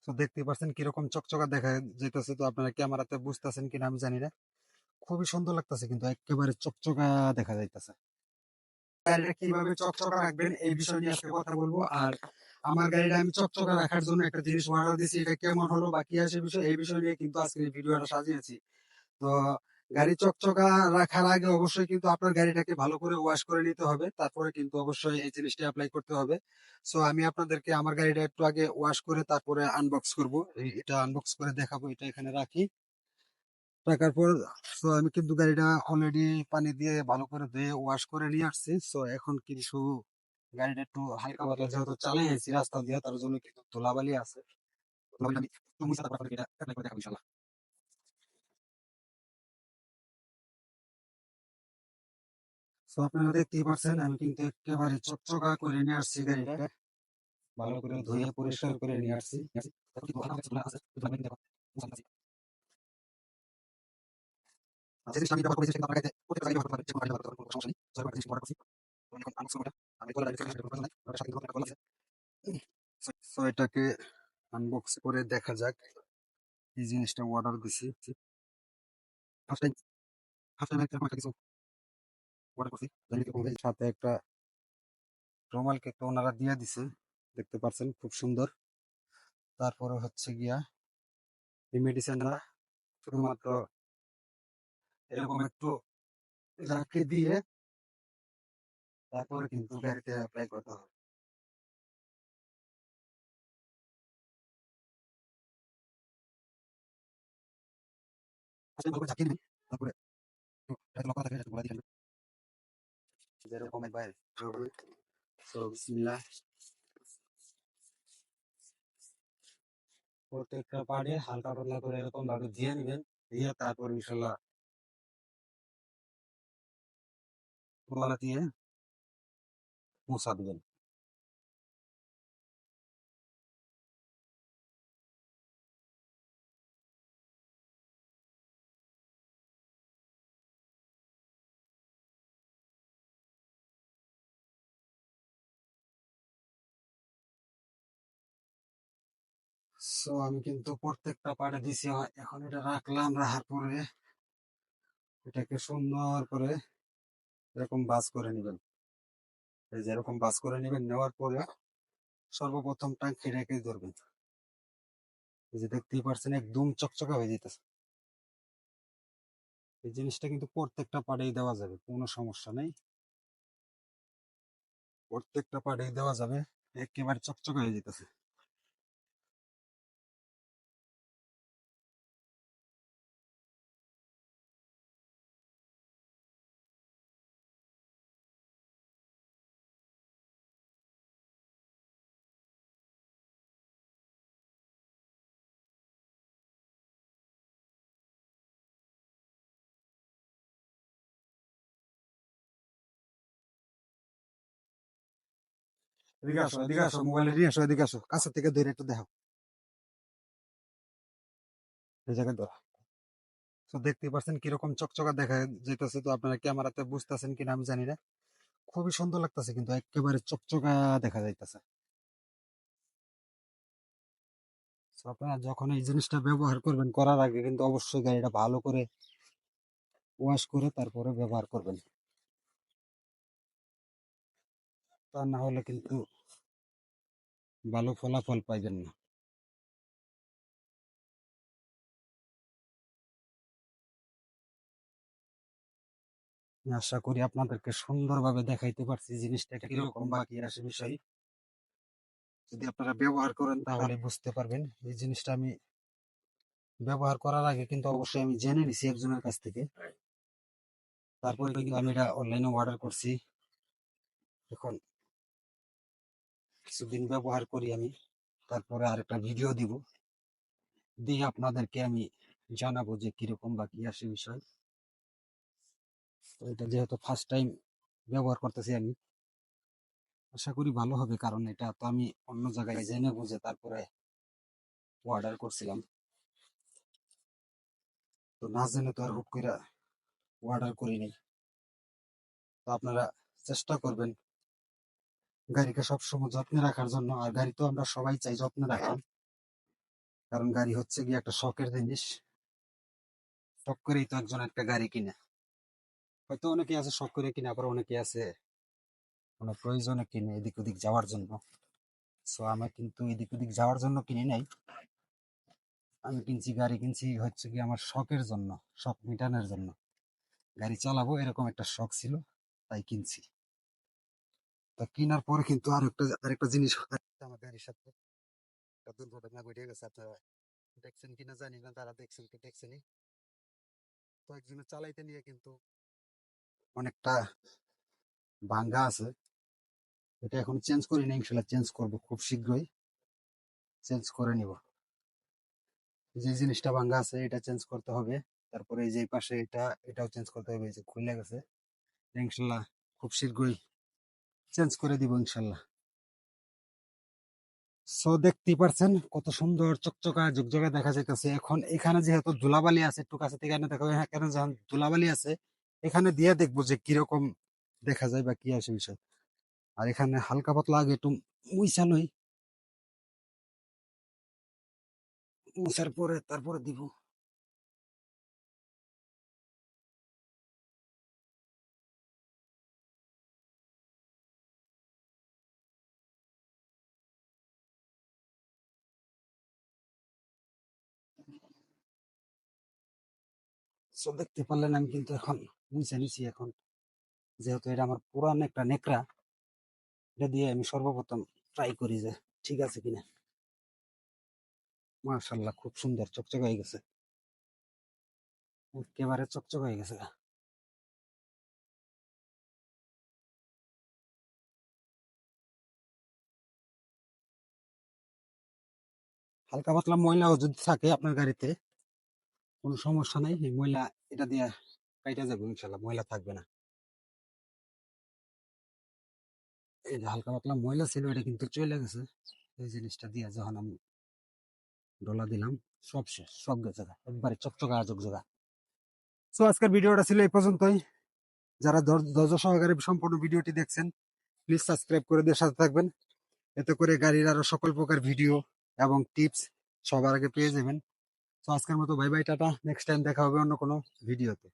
তো দেখতে পাচ্ছেন কিরকম চকচকা দেখা যাইতেছে। তো আপনারা ক্যামেরাতে বুঝতেছেন কিনা আমি জানি না। খুবই সুন্দর লাগতেছে, কিন্তু একেবারে চকচকা দেখা যাইতেছে। গাড়িটা কিভাবে চকচকা রাখবেন এই বিষয় নিয়ে আজকে কথা বলবো। আর আমার গাড়িটা আমি চকচকা রাখার জন্য একটা জিনিস অর্ডার দিয়েছি, এটা কেমন হলো বা কি আছে বিষয়, এই বিষয় নিয়ে কিন্তু আজকে এই ভিডিওটা সাজিয়েছি। তো গাড়ি চকচকা রাখার আগে অবশ্যই কিন্তু আপনার গাড়িটাকে ভালো করে ওয়াশ করে নিতে হবে, তারপরে কিন্তু অবশ্যই এই জিনিসটা অ্যাপ্লাই করতে হবে। সো আমি আপনাদেরকে আমার গাড়িটা একটু আগে ওয়াশ করে তারপরে আনবক্স করব। এটা আনবক্স করে দেখাবো, এটা এখানে রাখি। রাখার পর সো আমি কিন্তু গাড়িটা অলরেডি পানি দিয়ে ভালো করে ধুয়ে ওয়াশ করে নিয়ে আসছি। সো এখন কিছু গাড়িটা একটু হালকা পাতলা যেহেতু চালাই আছি রাস্তা দিয়ে, তার জন্য কিন্তু ধুলাবালি আছে। ধুলাবালি আমি একটু মুছে তারপর আপনাদেরকে এটা অ্যাপ্লাই করে দেখাবো ইনশাল্লাহ। তো আপনারা দেখতেই পাচ্ছেন আমি কিন্তু একেবারে চকচকা করে নিয়ে আসছি গাড়িটা, ভালো করে ধুয়ে পরিষ্কার করে নিয়ে আসছি। এখন কিন্তু হালকা ধুলা আছে, ধুলা আমি দেখো মুছে নিচ্ছি। যে জিনিসটা আমি ব্যবহার করেছি সেটা আপনার গাড়িতে প্রত্যেকটা গাড়ি ব্যবহার করতে পারবেন, যেকোনো গাড়ি ব্যবহার করতে পারবেন, কোনো সমস্যা নেই। সো এবার জিনিসটা অর্ডার করছি, তো এখন আনবক্স করবো এটা। আমি বলে রাখছি কোনো প্রয়োজন নাই, আপনার সাথে কিন্তু কল আছে। সো এটাকে আনবক্স করে দেখা যাক। এই জিনিসটা অর্ডার দিছি, ফার্স্ট টাইম ফার্স্ট টাইম এরকম একটা কিছু অর্ডার করছি, জানি কিরকম হবে। সাথে একটা রুমাল কেক তো ওনারা দিয়ে দিছে, দেখতে পাচ্ছেন খুব সুন্দর। তারপরে হচ্ছে গিয়া এই মেডিসিনটা শুধুমাত্র এরকম একটু রাখে দিয়ে তারপরে কিন্তু গাড়িতে অ্যাপ্লাই করতে হবে। আসলে ভালো করে ঝাঁকিয়ে নেবেন, তারপরে একটু গাড়িতে লক করা থাকলে সেটা বলে দিবেন, যেরকম একবার হবে। সো বিসমিল্লাহ। প্রত্যেকটা পার্টে হালকা পাতলা করে এরকম ভাবে দিয়ে নেবেন, দিয়ে তারপর ইনশাল্লাহ রুমালা দিয়ে মুছা দিবেন। সো আমি কিন্তু প্রত্যেকটা পার্টে দিছি, এখন এটা রাখলাম, রাখার পরে এটাকে সুন্দর করে এরকম বাস করে নেবেন। এই যে এরকম বাস করে নেবেন, নেওয়ার পরে সর্বপ্রথম টাঙ্কিটাকে ধরবেন। এই যে দেখতেই পারছেন একদম চকচকা হয়ে যেতেছে। এই জিনিসটা কিন্তু প্রত্যেকটা পার্টেই দেওয়া যাবে, কোনো সমস্যা নেই, প্রত্যেকটা পার্টেই দেওয়া যাবে, একেবারে চকচকা হয়ে যেতেছে। এদিকে আসো, এদিকে আসো, মোবাইলে নিয়ে আসো, এদিকে আসো, কাছে থেকে ধরে একটু দেখো, এই জায়গায় ধরো। তো দেখতেই পাচ্ছেন কিরকম চকচকা দেখা যাইতেছে। তো আপনারা ক্যামেরাতে বুঝতেছেন কিনা আমি জানি না। খুবই সুন্দর লাগতেছে, কিন্তু একেবারে চকচকা দেখা যাইতেছে। তো আপনারা যখন এই জিনিসটা ব্যবহার করবেন, করার আগে কিন্তু অবশ্যই গাড়িটা ভালো করে ওয়াশ করে তারপরে ব্যবহার করবেন, তা না হলে কিন্তু ভালো ফলাফল পাইবেন না। আমি আশা করি আপনাদেরকে সুন্দরভাবে দেখাইতে পারছি জিনিসটা কিরকম বা কি আসে বিষয়। যদি আপনারা ব্যবহার করেন তাহলে বুঝতে পারবেন। এই জিনিসটা আমি ব্যবহার করার আগে কিন্তু অবশ্যই আমি জেনে নিছি একজনের কাছ থেকে, তারপরে কিন্তু আমি এটা অনলাইনে অর্ডার করছি। এখন কিছুদিন ব্যবহার করি আমি, তারপরে আরেকটা ভিডিও দিব, দিয়ে আপনাদেরকে আমি জানাবো যে কিরকম বা কি আসে বিষয়। তো এটা যেহেতু ফার্স্ট টাইম ব্যবহার করতেছি আমি, আশা করি ভালো হবে, কারণ এটা তো আমি অন্য জায়গায় জেনে বুঝে তারপরে অর্ডার করছিলাম। তো না জেনে তো আর হুট করে অর্ডার করিনি। তো আপনারা চেষ্টা করবেন গাড়িকে সবসময় যত্নে রাখার জন্য, আর গাড়ি তো আমরা সবাই চাই যত্নে রাখি। কারণ গাড়ি হচ্ছে গিয়ে একটা শখের জিনিস। শখ করেই তো একজন একটা গাড়ি কিনে। হয়তো অনেকে আছে শখ করে কিনে, আবার অনেকে আছে কোনো প্রয়োজনে কিনে এদিক ওদিক যাওয়ার জন্য। সো আমার কিন্তু এদিক ওদিক যাওয়ার জন্য কিনি নাই, আমি কিনছি গাড়ি কিনছি হচ্ছে কি আমার শখের জন্য, শখ মেটানোর জন্য। গাড়ি চালাবো এরকম একটা শখ ছিল, তাই কিনছি। তা কেনার পরে কিন্তু আরেকটা জিনিস আমার গাড়ির সাথে একটা দুর্ঘটনা ঘটে গেছে। আপনারা দেখছেন কিনা জানি না, তারা দেখছেন কি দেখছেনই। তো একজনে চালাইতে নিয়ে কিন্তু অনেকটা ভাঙ্গা আছে। এটা এখন চেঞ্জ করি না, ইনশাল্লাহ চেঞ্জ করবো খুব শীঘ্রই, চেঞ্জ করে নিব। যে জিনিসটা ভাঙ্গা আছে এটা চেঞ্জ করতে হবে। তারপরে এই যে এই পাশে এটাও চেঞ্জ করতে হবে, এই যে খুলে গেছে। ইনশাল্লাহ খুব শীঘ্রই চেঞ্জ করে দিব ইনশাল্লাহ। সো দেখতেই পারছেন কত সুন্দর চকচকা ঝকঝকা দেখা যাইতেছে। এখন এখানে যেহেতু ধুলাবালি আছে, একটু কাছে থেকে এনে দেখা হ্যাঁ, কেন যখন ধুলাবালি আছে এখানে দিয়ে দেখবো যে কিরকম দেখা যায় বা কি আছে বিষয়। আর এখানে হালকা পাতলা আগে একটু মুইসা লই, মুছার পরে তারপরে দিব। সো দেখতে পারলেন আমি কিন্তু এখন মুছে নিছি। এখন যেহেতু এটা আমার পুরান একটা নেকড়া, এটা দিয়ে আমি সর্বপ্রথম ট্রাই করি যে ঠিক আছে কিনা। মাশাল্লাহ খুব সুন্দর চকচক হয়ে গেছে, একেবারে চকচক হয়ে গেছে। হালকা পাতলা ময়লাও যদি থাকে আপনার গাড়িতে কোনো সমস্যা নাই, এই ময়লা এটা দিয়ে কাইটা যাবে ইনশাল্লাহ, ময়লা থাকবে না। এই যে হালকা পাতলা ময়লা ছিল এটা কিন্তু চলে গেছে, এই জিনিসটা দিয়ে যখন আমি ডলা দিলাম সব শেষ, সব গেছে গা, একবারে চকচকা ঝকঝকা। সো আজকের ভিডিওটা ছিল এই পর্যন্তই। যারা ধৈর্য সহকারে সম্পূর্ণ ভিডিওটি দেখছেন প্লিজ সাবস্ক্রাইব করে দিয়ে সাথে থাকবেন। এতে করে গাড়ির আরো সকল প্রকার ভিডিও এবং টিপস সবার আগে পেয়ে যাবেন। তো আজকের মতো bye bye, tata, next time দেখা হবে অন্য কোনো ভিডিওতে।